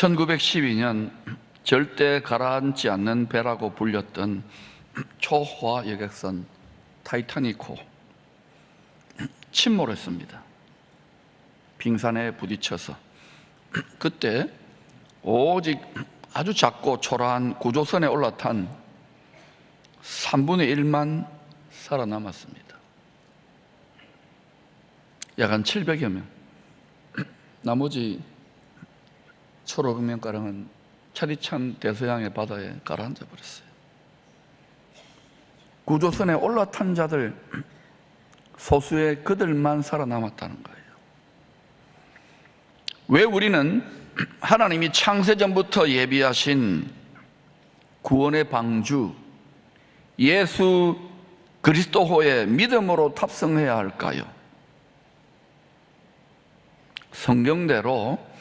1912년 절대 가라앉지 않는 배라고 불렸던 초호화 여객선 타이타닉호 침몰했습니다. 빙산에 부딪혀서. 그때 오직 아주 작고 초라한 구조선에 올라탄 3분의 1만 살아남았습니다. 약 한 700여 명. 나머지 1,500명가량은 차디찬 대서양의 바다에 가라앉아 버렸어요. 구조선에 올라탄 자들 소수의 그들만 살아남았다는 거예요. 왜 우리는 하나님이 창세전부터 예비하신 구원의 방주 예수 그리스도호의 믿음으로 탑승해야 할까요? 성경대로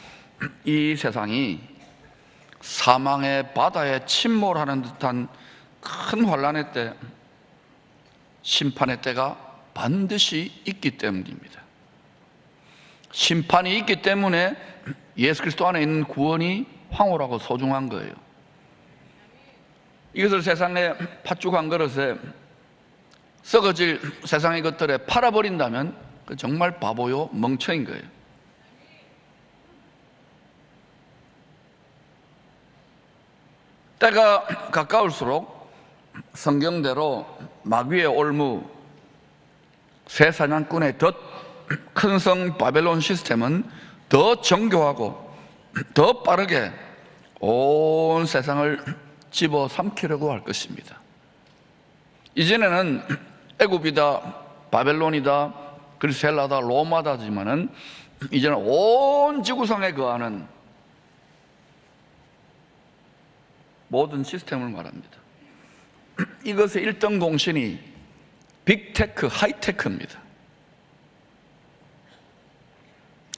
이 세상이 사망의 바다에 침몰하는 듯한 큰 환란의 때, 심판의 때가 반드시 있기 때문입니다. 심판이 있기 때문에 예수 그리스도 안에 있는 구원이 황홀하고 소중한 거예요. 이것을 세상의 팥죽 한 그릇에 썩어질 세상의 것들에 팔아버린다면 정말 바보요 멍청인 거예요. 때가 가까울수록 성경대로 마귀의 올무 새 사냥꾼의 덫 큰 성 바벨론 시스템은 더 정교하고 더 빠르게 온 세상을 집어삼키려고 할 것입니다. 이전에는 애굽이다, 바벨론이다, 그리스 헬라다, 로마다지만은 이제는 온 지구상에 거하는 모든 시스템을 말합니다. 이것의 1등 공신이 빅테크, 하이테크입니다.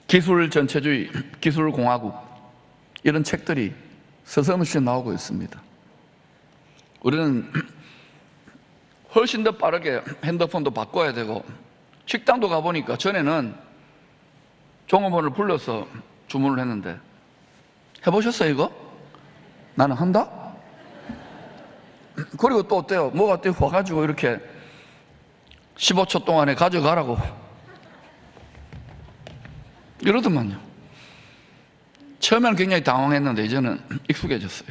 기술 전체주의, 기술 공화국 이런 책들이 서서히 나오고 있습니다. 우리는 훨씬 더 빠르게 핸드폰도 바꿔야 되고, 식당도 가보니까 전에는 종업원을 불러서 주문을 했는데, 해보셨어요 이거? 나는 한다? 그리고 또 어때요? 뭐가 또 와가지고 이렇게 15초 동안에 가져가라고 이러더만요. 처음에는 굉장히 당황했는데 이제는 익숙해졌어요.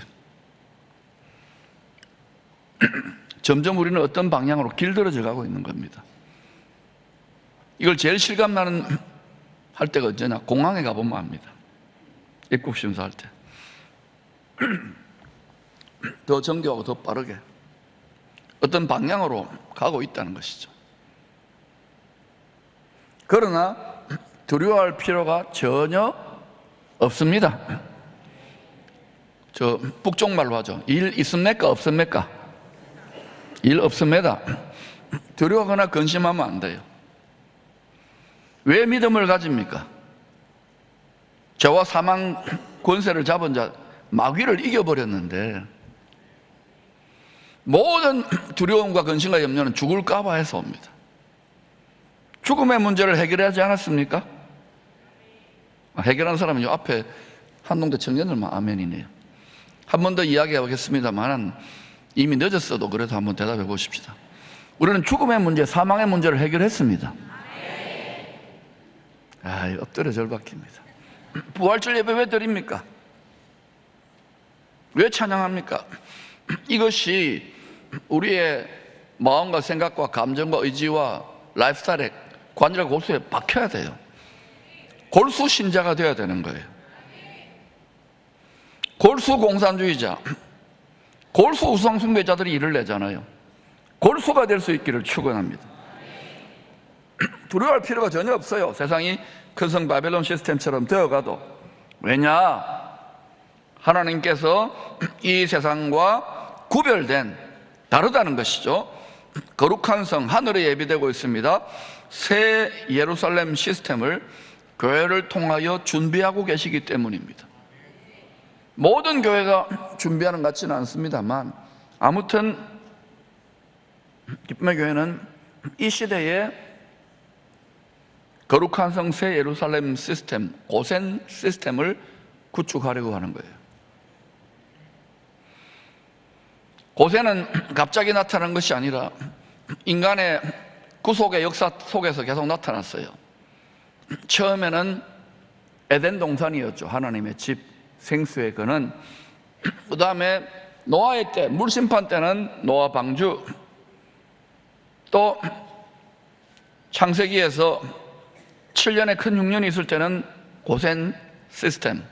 점점 우리는 어떤 방향으로 길들어져 가고 있는 겁니다. 이걸 제일 실감나는 할 때가 언제냐? 공항에 가보면 압니다. 입국 심사할 때. 더 정교하고 더 빠르게 어떤 방향으로 가고 있다는 것이죠. 그러나 두려워할 필요가 전혀 없습니다. 저 북쪽말로 하죠. 일 있습니까? 없습니까? 일 없습니다. 두려워하거나 근심하면 안 돼요. 왜 믿음을 가집니까? 죄와 사망 권세를 잡은 자 마귀를 이겨버렸는데, 모든 두려움과 근심과 염려는 죽을까 봐 해서 옵니다. 죽음의 문제를 해결하지 않았습니까? 해결한 사람은 이 앞에 한동대 청년들만 아멘이네요. 한 번 더 이야기해 보겠습니다만 이미 늦었어도 그래도 한번 대답해 보십시다. 우리는 죽음의 문제, 사망의 문제를 해결했습니다. 엎드려 절박입니다. 부활절 예배 왜 드립니까? 왜 찬양합니까? 이것이 우리의 마음과 생각과 감정과 의지와 라이프스타일에 관절 골수에 박혀야 돼요. 골수 신자가 되어야 되는 거예요. 골수 공산주의자, 골수 우상 숭배자들이 일을 내잖아요. 골수가 될 수 있기를 축원합니다. 두려워할 필요가 전혀 없어요. 세상이 큰 성 바벨론 시스템처럼 되어가도. 왜냐? 하나님께서 이 세상과 구별된, 다르다는 것이죠. 거룩한 성, 하늘에 예비되고 있습니다. 새 예루살렘 시스템을 교회를 통하여 준비하고 계시기 때문입니다. 모든 교회가 준비하는 것 같지는 않습니다만, 아무튼 기쁨의 교회는 이 시대에 거룩한 성 새 예루살렘 시스템, 고센 시스템을 구축하려고 하는 거예요. 고센은 갑자기 나타난 것이 아니라 인간의 구속의 역사 속에서 계속 나타났어요. 처음에는 에덴 동산이었죠. 하나님의 집, 생수의 근원. 그 다음에 노아의 때, 물심판 때는 노아 방주. 또 창세기에서 7년의 큰 흉년이 있을 때는 고센 시스템.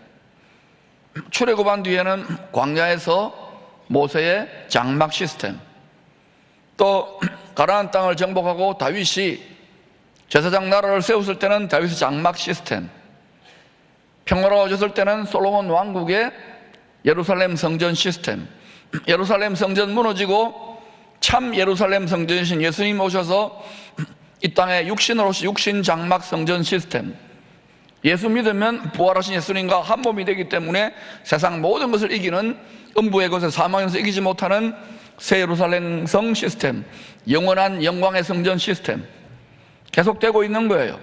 출애굽한 뒤에는 광야에서 모세의 장막 시스템. 또 가나안 땅을 정복하고 다윗이 제사장 나라를 세웠을 때는 다윗의 장막 시스템. 평화로워졌을 때는 솔로몬 왕국의 예루살렘 성전 시스템. 예루살렘 성전 무너지고 참 예루살렘 성전이신 예수님 오셔서 이 땅에 육신으로 오신 육신 장막 성전 시스템. 예수 믿으면 부활하신 예수님과 한 몸이 되기 때문에 세상 모든 것을 이기는 음부의 것에 사망에서 이기지 못하는 새 예루살렘 성 시스템, 영원한 영광의 성전 시스템 계속되고 있는 거예요.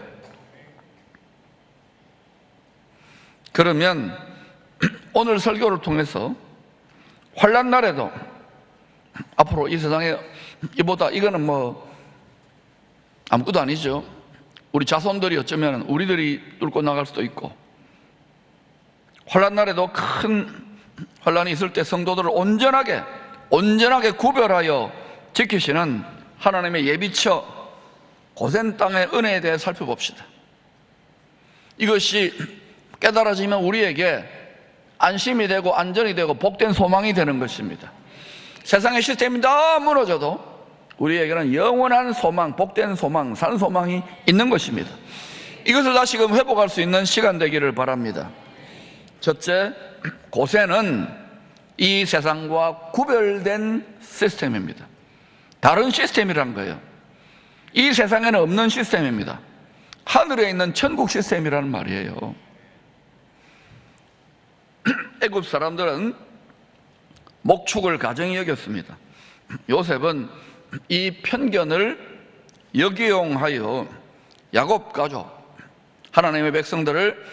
그러면 오늘 설교를 통해서 환난 날에도 앞으로 이 세상에 이보다 이거는 뭐 아무것도 아니죠. 우리 자손들이 어쩌면 우리들이 뚫고 나갈 수도 있고, 환난 날에도 큰 환난이 있을 때 성도들을 온전하게 구별하여 지키시는 하나님의 예비처 고센 땅의 은혜에 대해 살펴봅시다. 이것이 깨달아지면 우리에게 안심이 되고 안전이 되고 복된 소망이 되는 것입니다. 세상의 시스템이 다 무너져도 우리에게는 영원한 소망, 복된 소망, 산 소망이 있는 것입니다. 이것을 다시금 회복할 수 있는 시간 되기를 바랍니다. 첫째, 고센은 이 세상과 구별된 시스템입니다. 다른 시스템이란 거예요. 이 세상에는 없는 시스템입니다. 하늘에 있는 천국 시스템이라는 말이에요. 애굽 사람들은 목축을 가정히 여겼습니다. 요셉은 이 편견을 역이용하여 야곱 가족, 하나님의 백성들을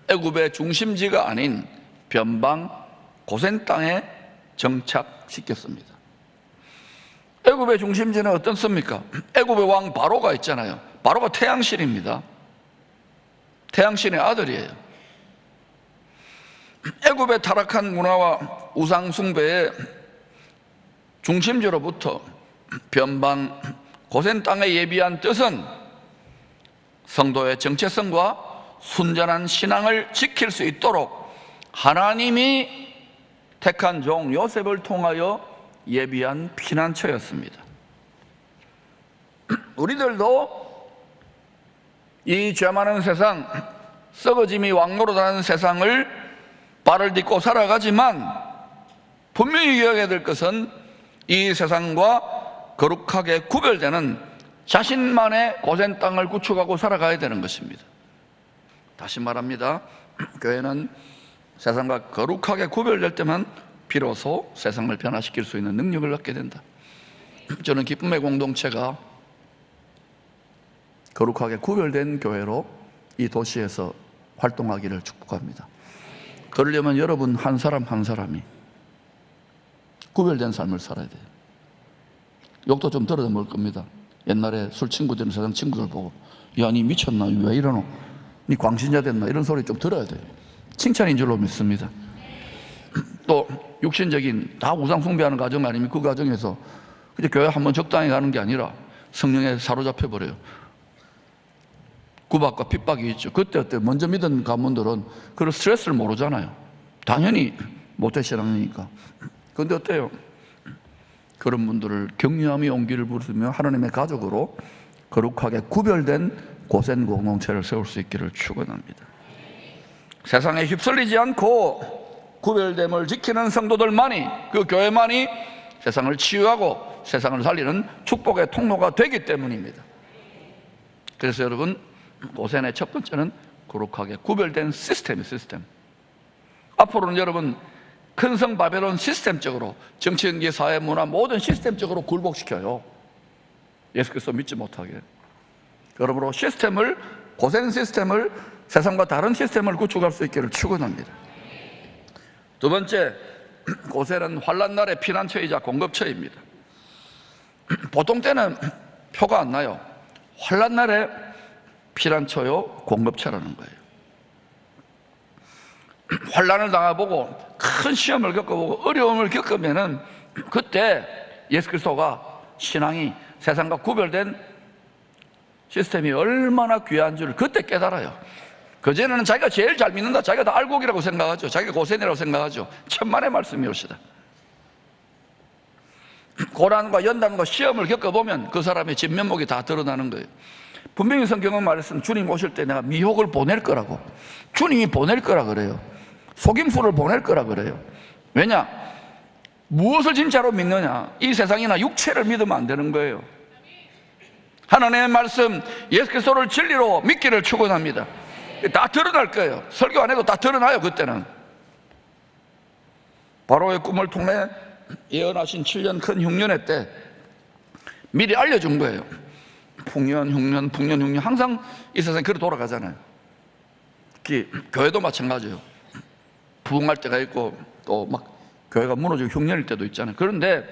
애굽의 중심지가 아닌 변방 고센 땅에 정착시켰습니다. 애굽의 중심지는 어떻습니까? 애굽의 왕 바로가 있잖아요. 바로가 태양신입니다. 태양신의 아들이에요. 애굽의 타락한 문화와 우상 숭배의 중심지로부터 변방 고센 땅에 예비한 뜻은 성도의 정체성과 순전한 신앙을 지킬 수 있도록 하나님이 택한 종 요셉을 통하여 예비한 피난처였습니다. 우리들도 이 죄 많은 세상, 썩어짐이 왕노릇하는 세상을 발을 딛고 살아가지만 분명히 기억해야 될 것은 이 세상과 거룩하게 구별되는 자신만의 고센 땅을 구축하고 살아가야 되는 것입니다. 다시 말합니다. 교회는 세상과 거룩하게 구별될 때만 비로소 세상을 변화시킬 수 있는 능력을 갖게 된다. 저는 기쁨의 공동체가 거룩하게 구별된 교회로 이 도시에서 활동하기를 축복합니다. 그러려면 여러분 한 사람 한 사람이 구별된 삶을 살아야 돼요. 욕도 좀 들어도 먹을 겁니다. 옛날에 술 친구들은 세상 친구들 보고 야, 니 미쳤나? 왜 이러노? 니 광신자 됐나? 이런 소리 좀 들어야 돼요. 칭찬인 줄로 믿습니다. 또 육신적인 다 우상 숭배하는 가정 아니면 그 가정에서 이제 교회 한번 적당히 가는 게 아니라 성령에 사로잡혀 버려요. 구박과 핍박이 있죠. 그때 먼저 믿은 가문들은 그런 스트레스를 모르잖아요. 당연히 모태신앙이니까. 그런데 어때요? 그런 분들을 격려함이 온기를 부르며 하나님의 가족으로 거룩하게 구별된 고센 공동체를 세울 수 있기를 축원합니다. 세상에 휩쓸리지 않고 구별됨을 지키는 성도들만이, 그 교회만이 세상을 치유하고 세상을 살리는 축복의 통로가 되기 때문입니다. 그래서 여러분, 고센의 첫 번째는 거룩하게 구별된 시스템. 앞으로는 여러분 큰 성 바벨론 시스템적으로 정치연계 사회 문화 모든 시스템적으로 굴복시켜요. 예수 그리스도 믿지 못하게. 그러므로 시스템을, 고센 시스템을 세상과 다른 시스템을 구축할 수 있기를 축원합니다. 두 번째, 고센은 환란날의 피난처이자 공급처입니다. 보통 때는 표가 안 나요. 환란날의 피난처요, 공급처라는 거예요. 환란을 당해보고 큰 시험을 겪어보고 어려움을 겪으면은 그때 예수 그리스도가 신앙이 세상과 구별된 시스템이 얼마나 귀한 줄을 그때 깨달아요. 그전에는 자기가 제일 잘 믿는다, 자기가 다 알곡이라고 생각하죠. 자기가 고센이라고 생각하죠. 천만의 말씀이옵시다. 고난과 연단과 시험을 겪어보면 그 사람의 진면목이 다 드러나는 거예요. 분명히 성경은 말했습니다. 주님 오실 때 내가 미혹을 보낼 거라고. 주님이 보낼 거라 그래요. 속임수를 보낼 거라 그래요. 왜냐? 무엇을 진짜로 믿느냐? 이 세상이나 육체를 믿으면 안 되는 거예요. 하나님의 말씀, 예수 그리스도를 진리로 믿기를 축원합니다. 다 드러날 거예요. 설교 안 해도 다 드러나요. 그때는 바로의 꿈을 통해 예언하신 7년 큰 흉년의 때 미리 알려준 거예요. 풍년, 흉년, 풍년, 흉년. 항상 이 세상이 그렇게 돌아가잖아요. 특히 교회도 마찬가지예요. 부흥할 때가 있고 또 막 교회가 무너지고 흉년일 때도 있잖아요. 그런데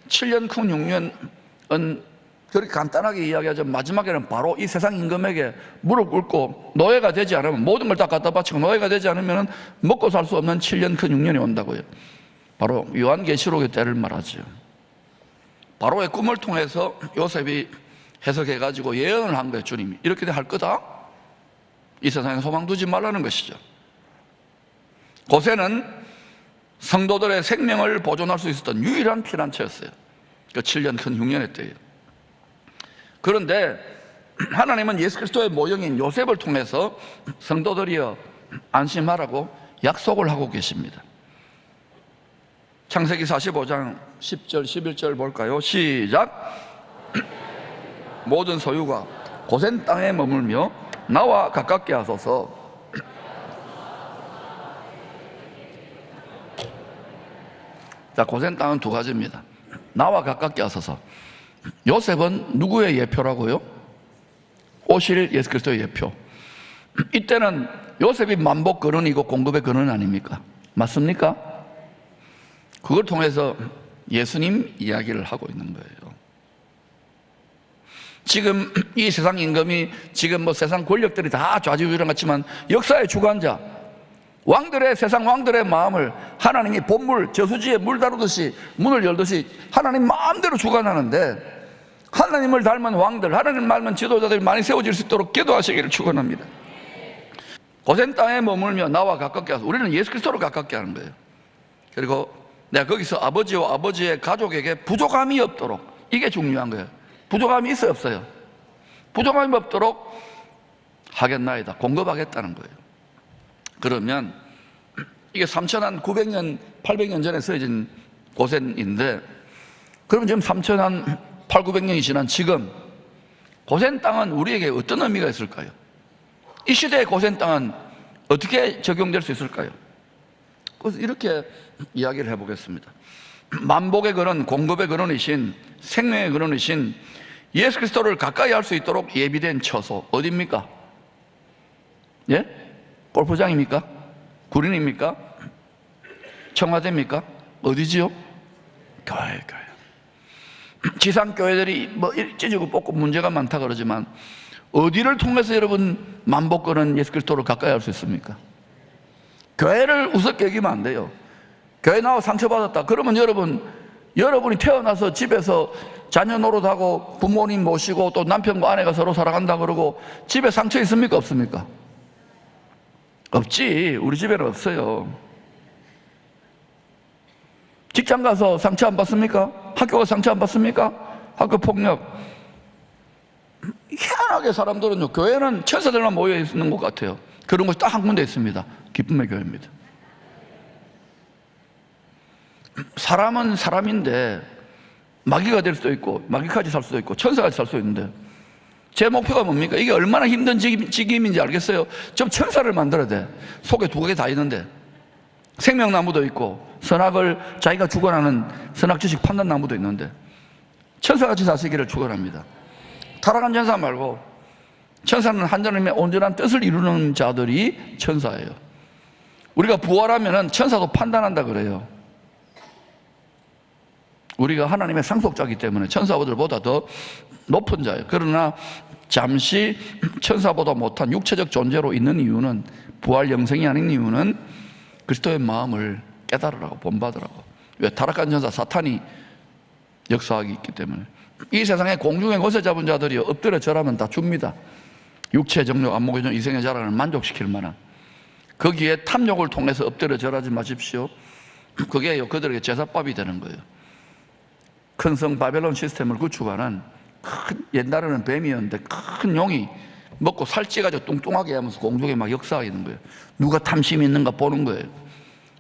7년 큰 흉년은 그렇게 간단하게 이야기하자면 마지막에는 바로 이 세상 임금에게 무릎 꿇고 노예가 되지 않으면, 모든 걸 다 갖다 바치고 노예가 되지 않으면 먹고 살 수 없는 7년 큰 흉년이 온다고요. 바로 요한계시록의 때를 말하죠. 바로의 꿈을 통해서 요셉이 해석해가지고 예언을 한 거예요. 주님이 이렇게 할 거다. 이 세상에 소망 두지 말라는 것이죠. 고센은 성도들의 생명을 보존할 수 있었던 유일한 피난처였어요. 그 7년 큰 흉년의 때에. 그런데 하나님은 예수 그리스도의 모형인 요셉을 통해서 성도들이여 안심하라고 약속을 하고 계십니다. 창세기 45장 10절 11절 볼까요? 시작. 모든 소유가 고센 땅에 머물며 나와 가깝게 하소서. 자, 고센 땅은 두 가지입니다. 나와 가깝게 하소서. 요셉은 누구의 예표라고요? 오실 예수 그리스도의 예표. 이때는 요셉이 만복 근원이고 공급의 근원 아닙니까? 맞습니까? 그걸 통해서 예수님 이야기를 하고 있는 거예요. 지금 이 세상 임금이, 지금 뭐 세상 권력들이 다 좌지우지랑 같지만 역사의 주관자, 왕들의, 세상 왕들의 마음을 하나님이 본물, 저수지에 물 다루듯이 문을 열듯이 하나님 마음대로 주관하는데, 하나님을 닮은 왕들, 하나님 닮은 지도자들이 많이 세워질 수 있도록 기도하시기를 축원합니다. 고센 땅에 머물며 나와 가깝게 하소서. 우리는 예수 그리스도를 가깝게 하는 거예요. 그리고 내가 거기서 아버지와 아버지의 가족에게 부족함이 없도록, 이게 중요한 거예요. 부족함이 있어요, 없어요? 부족함이 없도록 하겠나이다, 공급하겠다는 거예요. 그러면 이게 3,900년, 800년 전에 쓰여진 고센인데, 그럼 지금 3,800, 900년이 지난 지금 고센 땅은 우리에게 어떤 의미가 있을까요? 이 시대의 고센 땅은 어떻게 적용될 수 있을까요? 그래서 이렇게 이야기를 해보겠습니다. 만복의 근원, 공급의 근원이신, 생명의 근원이신 예수 그리스도를 가까이 할 수 있도록 예비된 처소, 어디입니까? 예? 골프장입니까? 구린입니까? 청와대입니까? 어디지요? 교회. 지상교회들이 뭐 찢고 뽑고 문제가 많다 그러지만 어디를 통해서 여러분 만복근은 예수 그리스도를 가까이 할 수 있습니까? 교회를 우습게 여기면 안 돼요. 교회 나와 상처받았다 그러면 여러분이 태어나서 집에서 자녀 노릇하고 부모님 모시고 또 남편과 아내가 서로 살아간다 그러고 집에 상처 있습니까? 없습니까? 없지. 우리 집에는 없어요. 직장 가서 상처 안 받습니까? 학교 가서 상처 안 받습니까? 학교 폭력. 희한하게 사람들은요, 교회는 천사들만 모여 있는 것 같아요. 그런 것이 딱 한 군데 있습니다. 기쁨의 교회입니다. 사람은 사람인데 마귀가 될 수도 있고 마귀까지 살 수도 있고 천사까지 살 수도 있는데, 제 목표가 뭡니까? 이게 얼마나 힘든 직임인지 알겠어요? 좀 천사를 만들어야 돼. 속에 두 개 다 있는데, 생명나무도 있고 선악을 자기가 주관하는 선악지식 판단나무도 있는데, 천사같이 사시기를 축원합니다. 타락한 천사 말고, 천사는 하나님의 온전한 뜻을 이루는 자들이 천사예요. 우리가 부활하면은 천사도 판단한다 그래요. 우리가 하나님의 상속자이기 때문에 천사들보다 더 높은 자예요. 그러나 잠시 천사보다 못한 육체적 존재로 있는 이유는, 부활 영생이 아닌 이유는 그리스도의 마음을 깨달으라고, 본받으라고. 왜? 타락한 천사 사탄이 역사하기 있기 때문에. 이 세상에 공중에 권세 잡은 자들이 엎드려 절하면 다 줍니다. 육체의 정욕, 안목의 정욕, 이생의 자랑을 만족시킬 만한. 거기에 탐욕을 통해서 엎드려 절하지 마십시오. 그게 그들에게 제사밥이 되는 거예요. 큰 성 바벨론 시스템을 구축하는, 옛날에는 뱀이었는데 큰 용이 먹고 살찌가지고 뚱뚱하게 하면서 공중에 막 역사가 있는 거예요. 누가 탐심이 있는가 보는 거예요.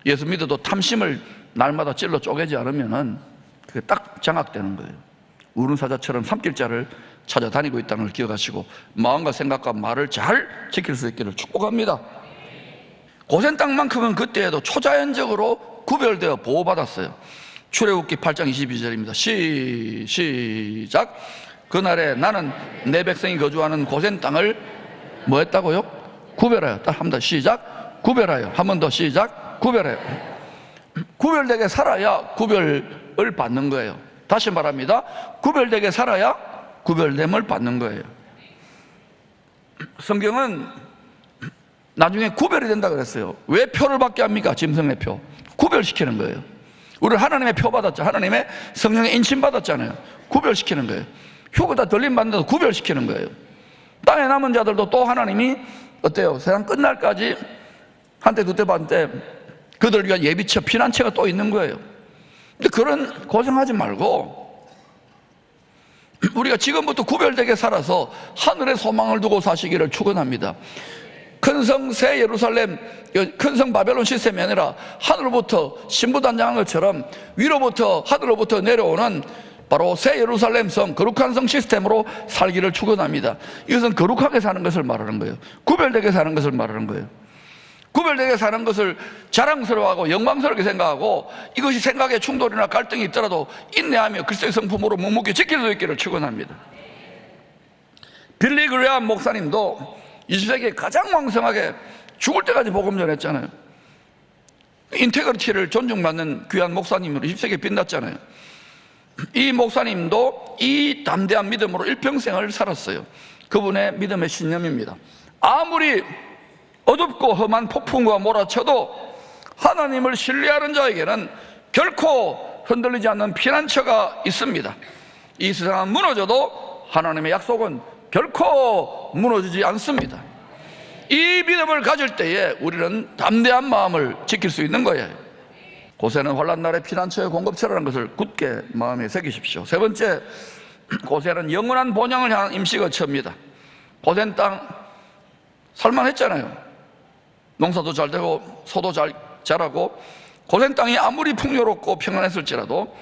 예수 믿어도 탐심을 날마다 찔러 쪼개지 않으면은 그게 딱 장악되는 거예요. 우는 사자처럼 삼킬자를 찾아다니고 있다는 걸 기억하시고 마음과 생각과 말을 잘 지킬 수 있기를 축복합니다. 고센 땅만큼은 그때에도 초자연적으로 구별되어 보호받았어요. 출애굽기 8장 22절입니다. 시작. 그날에 나는 내 백성이 거주하는 고센 땅을 뭐 했다고요? 구별하여. 딱 한 번 더 시작. 구별하여. 한 번 더 시작. 구별하여. 구별되게 살아야 구별을 받는 거예요. 다시 말합니다. 구별되게 살아야 구별됨을 받는 거예요. 성경은 나중에 구별이 된다 그랬어요. 왜 표를 받게 합니까? 짐승의 표. 구별시키는 거예요. 우리 하나님의 표 받았죠. 하나님의 성령의 인침 받았잖아요. 구별시키는 거예요. 휴거다 들림 받는데도 구별시키는 거예요. 땅에 남은 자들도 또 하나님이 어때요? 세상 끝날까지 한때 두때 반때 그들 위한 예비처, 피난처가 또 있는 거예요. 근데 그런 고생하지 말고 우리가 지금부터 구별되게 살아서 하늘의 소망을 두고 사시기를 축원합니다. 큰 성 새 예루살렘, 큰 성 바벨론 시스템이 아니라 하늘로부터 신부단장한 것처럼 위로부터, 하늘로부터 내려오는 바로 새 예루살렘 성, 거룩한 성 시스템으로 살기를 축원합니다. 이것은 거룩하게 사는 것을 말하는 거예요. 구별되게 사는 것을 말하는 거예요. 구별되게 사는 것을 자랑스러워하고 영광스럽게 생각하고 이것이 생각에 충돌이나 갈등이 있더라도 인내하며 그리스도의 성품으로 묵묵히 지킬 수 있기를 축원합니다. 빌리 그레암 목사님도 20세기에 가장 왕성하게 죽을 때까지 복음 전했잖아요. 인테그리티를 존중받는 귀한 목사님으로 20세기에 빛났잖아요. 이 목사님도 이 담대한 믿음으로 일평생을 살았어요. 그분의 믿음의 신념입니다. 아무리 어둡고 험한 폭풍과 몰아쳐도 하나님을 신뢰하는 자에게는 결코 흔들리지 않는 피난처가 있습니다. 이 세상은 무너져도 하나님의 약속은 결코 무너지지 않습니다. 이 믿음을 가질 때에 우리는 담대한 마음을 지킬 수 있는 거예요. 고센은 환난날의 피난처의 공급처라는 것을 굳게 마음에 새기십시오. 세 번째, 고센은 영원한 본향을 향한 임시거처입니다. 고센 땅 살만했잖아요. 농사도 잘 되고 소도 잘 자라고 고센 땅이 아무리 풍요롭고 평안했을지라도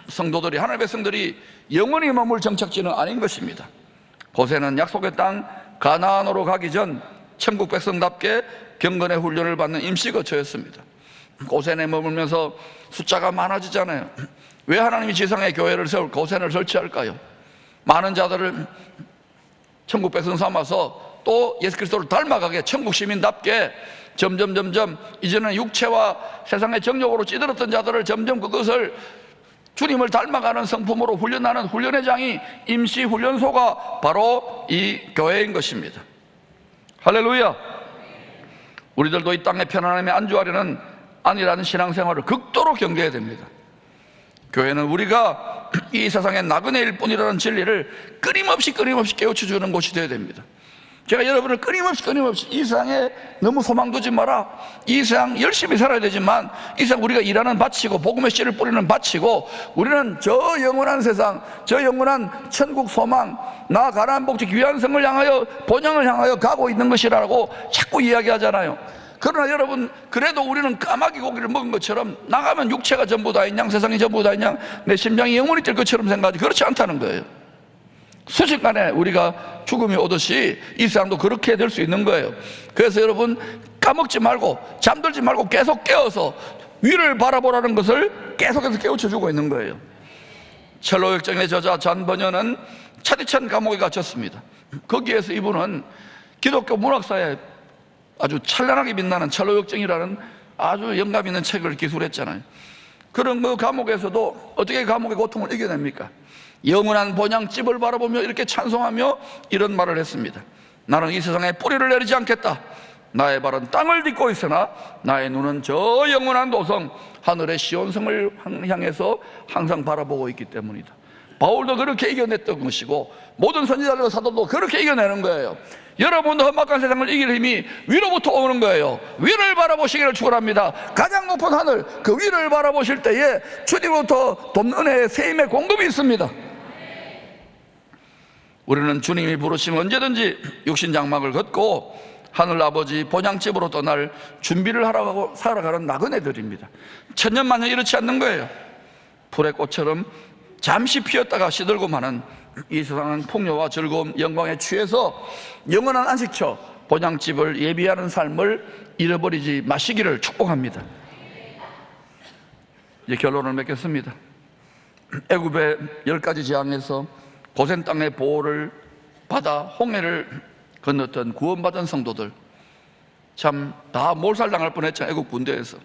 성도들이, 하나님의 백성들이 영원히 머물 정착지는 아닌 것입니다. 고센은 약속의 땅 가나안으로 가기 전 천국 백성답게 경건의 훈련을 받는 임시거처였습니다. 고센에 머물면서 숫자가 많아지잖아요. 왜 하나님이 지상에 교회를 세울 고센을 설치할까요? 많은 자들을 천국 백성 삼아서 또 예수 그리스도를 닮아가게, 천국 시민답게 점점 이제는 육체와 세상의 정욕으로 찌들었던 자들을 점점 그것을 주님을 닮아가는 성품으로 훈련하는 훈련의 장이 임시 훈련소가 바로 이 교회인 것입니다. 할렐루야. 우리들도 이 땅의 편안함에 안주하려는 아니라는 신앙생활을 극도로 경계해야 됩니다. 교회는 우리가 이 세상의 나그네일 뿐이라는 진리를 끊임없이 깨우쳐주는 곳이 되어야 됩니다. 제가 여러분을 끊임없이 이 세상에 너무 소망 두지 마라, 이 세상 열심히 살아야 되지만 이 세상 우리가 일하는 밭이고 복음의 씨를 뿌리는 밭이고 우리는 저 영원한 세상, 저 영원한 천국 소망, 나 가나안 복지 귀한 성을 향하여, 본향을 향하여 가고 있는 것이라고 자꾸 이야기하잖아요. 그러나 여러분, 그래도 우리는 까마귀 고기를 먹은 것처럼 나가면 육체가 전부 다인 양, 세상이 전부 다인 양, 내 심장이 영원히 뛸 것처럼 생각하지, 그렇지 않다는 거예요. 순식간에 우리가 죽음이 오듯이 이 세상도 그렇게 될 수 있는 거예요. 그래서 여러분, 까먹지 말고 잠들지 말고 계속 깨어서 위를 바라보라는 것을 계속해서 깨우쳐주고 있는 거예요. 첼로역정의 저자 잔 버녀는 차디찬 감옥에 갇혔습니다. 거기에서 이분은 기독교 문학사에 아주 찬란하게 빛나는 첼로역정이라는 아주 영감 있는 책을 기술했잖아요. 그런 그 감옥에서도 어떻게 감옥의 고통을 이겨냅니까? 영원한 본향집을 바라보며 이렇게 찬송하며 이런 말을 했습니다. 나는 이 세상에 뿌리를 내리지 않겠다. 나의 발은 땅을 딛고 있으나 나의 눈은 저 영원한 도성 하늘의 시온성을 향해서 항상 바라보고 있기 때문이다. 바울도 그렇게 이겨냈던 것이고 모든 선지자들과 사도도 그렇게 이겨내는 거예요. 여러분도 험악한 세상을 이길 힘이 위로부터 오는 거예요. 위를 바라보시기를 축원합니다. 가장 높은 하늘, 그 위를 바라보실 때에 주님부터 돕는 은혜의 세임의 공급이 있습니다. 우리는 주님이 부르시면 언제든지 육신장막을 걷고 하늘아버지 본향집으로 떠날 준비를 하러 살아가는 나그네들입니다. 천년만년 이렇지 않는 거예요. 풀의 꽃처럼 잠시 피었다가 시들고 마는 이 세상은 풍요와 즐거움, 영광에 취해서 영원한 안식처 본향집을 예비하는 삶을 잃어버리지 마시기를 축복합니다. 이제 결론을 맺겠습니다. 애굽의 10가지 재앙에서 고센 땅의 보호를 받아 홍해를 건넜던 구원받은 성도들, 참 다 몰살당할 뻔했죠. 애국 군대에서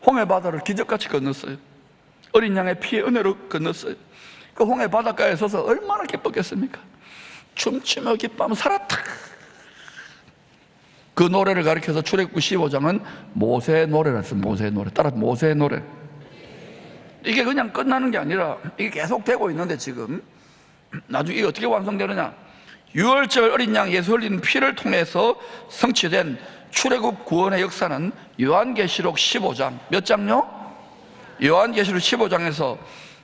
홍해 바다를 기적같이 건넜어요. 어린 양의 피의 은혜로 건넜어요. 그 홍해 바닷가에 서서 얼마나 기뻤겠습니까? 춤추며 기뻐하며 살았다. 그 노래를 가리켜서 출애굽기 15장은 모세의 노래라 했어요. 모세의 노래. 따라 모세의 노래. 이게 그냥 끝나는 게 아니라 이게 계속 되고 있는데 지금 나중에 이게 어떻게 완성되느냐? 6월절 어린 양 예수 흘린 피를 통해서 성취된 출애굽 구원의 역사는 요한계시록 15장 몇 장요? 요한계시록 15장에서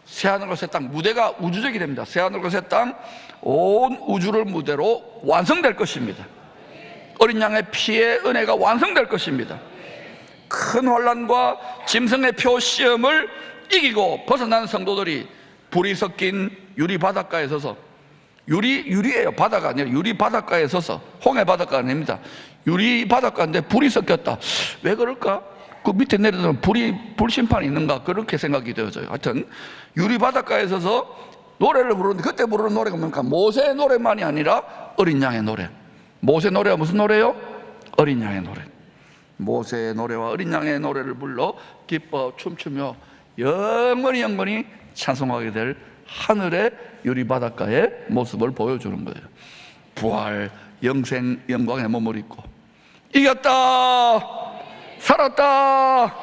새하늘과 새 땅, 무대가 우주적이 됩니다. 새하늘과 새 땅, 온 우주를 무대로 완성될 것입니다. 어린 양의 피의 은혜가 완성될 것입니다. 큰 환난과 짐승의 표 시험을 이기고 벗어난 성도들이 불이 섞인 유리 바닷가에 서서, 유리예요. 바다가 아니라 유리 바닷가에 서서, 홍해 바닷가가 아닙니다. 유리 바닷가인데 불이 섞였다. 왜 그럴까? 그 밑에 내려오면 불심판이 있는가? 그렇게 생각이 되어져요. 하여튼 유리 바닷가에 서서 노래를 부르는데 그때 부르는 노래가 뭡니까? 모세의 노래만이 아니라 어린 양의 노래. 모세의 노래가 무슨 노래요? 어린 양의 노래. 모세의 노래와 어린 양의 노래를 불러 기뻐 춤추며 영원히 찬송하게 될 하늘의 유리 바닷가의 모습을 보여주는 거예요. 부활, 영생, 영광의 몸을 입고 이겼다, 살았다,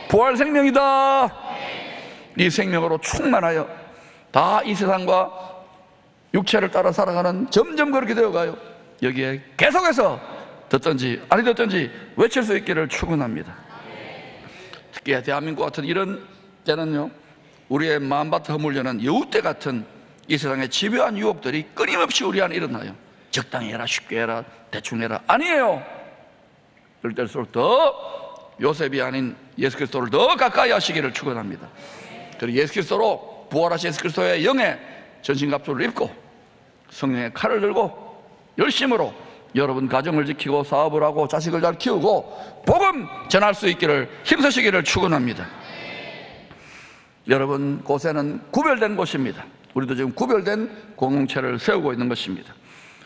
부활 생명이다. 이 생명으로 충만하여 다 이 세상과 육체를 따라 살아가는, 점점 그렇게 되어가요. 여기에 계속해서 듣든지 아니 듣든지 외칠 수 있기를 축원합니다. 특히 대한민국 같은 이런 때는요, 우리의 마음밭을 허물려는 여우떼 같은 이 세상의 집요한 유혹들이 끊임없이 우리 안에 일어나요. 적당히 해라, 쉽게 해라, 대충 해라. 아니에요. 그럴 때일수록 더 요셉이 아닌 예수 그리스도를 더 가까이 하시기를 축원합니다. 그리고 예수 그리스도로, 부활하신 예수 그리스도의 영의 전신갑주를 입고 성령의 칼을 들고 열심으로 여러분 가정을 지키고 사업을 하고 자식을 잘 키우고 복음 전할 수 있기를 힘쓰시기를 축원합니다. 여러분, 고센은 구별된 곳입니다. 우리도 지금 구별된 공동체를 세우고 있는 것입니다.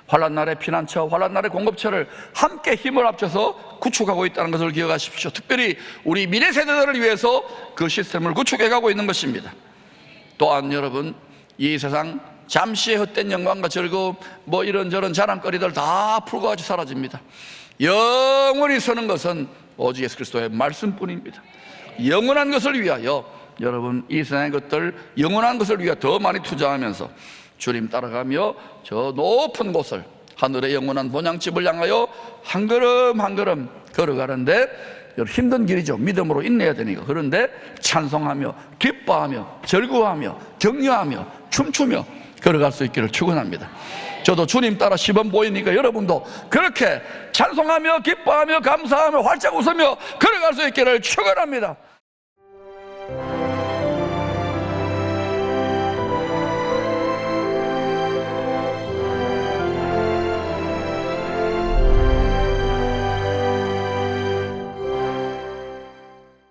환난날의 피난처, 환난날의 공급처를 함께 힘을 합쳐서 구축하고 있다는 것을 기억하십시오. 특별히 우리 미래 세대들을 위해서 그 시스템을 구축해 가고 있는 것입니다. 또한 여러분, 이 세상 잠시의 헛된 영광과 즐거움, 뭐 이런저런 자랑거리들 다 풀고 같이 사라집니다. 영원히 서는 것은 오직 예수 그리스도의 말씀뿐입니다. 영원한 것을 위하여 여러분, 이 세상의 것들, 영원한 것을 위해 더 많이 투자하면서 주님 따라가며 저 높은 곳을, 하늘의 영원한 본향집을 향하여 한 걸음 한 걸음 걸어가는데 힘든 길이죠. 믿음으로 인내해야 되니까. 그런데 찬송하며 기뻐하며 절구하며 격려하며 춤추며 걸어갈 수 있기를 축원합니다. 저도 주님 따라 시범 보이니까 여러분도 그렇게 찬송하며 기뻐하며 감사하며 활짝 웃으며 걸어갈 수 있기를 축원합니다.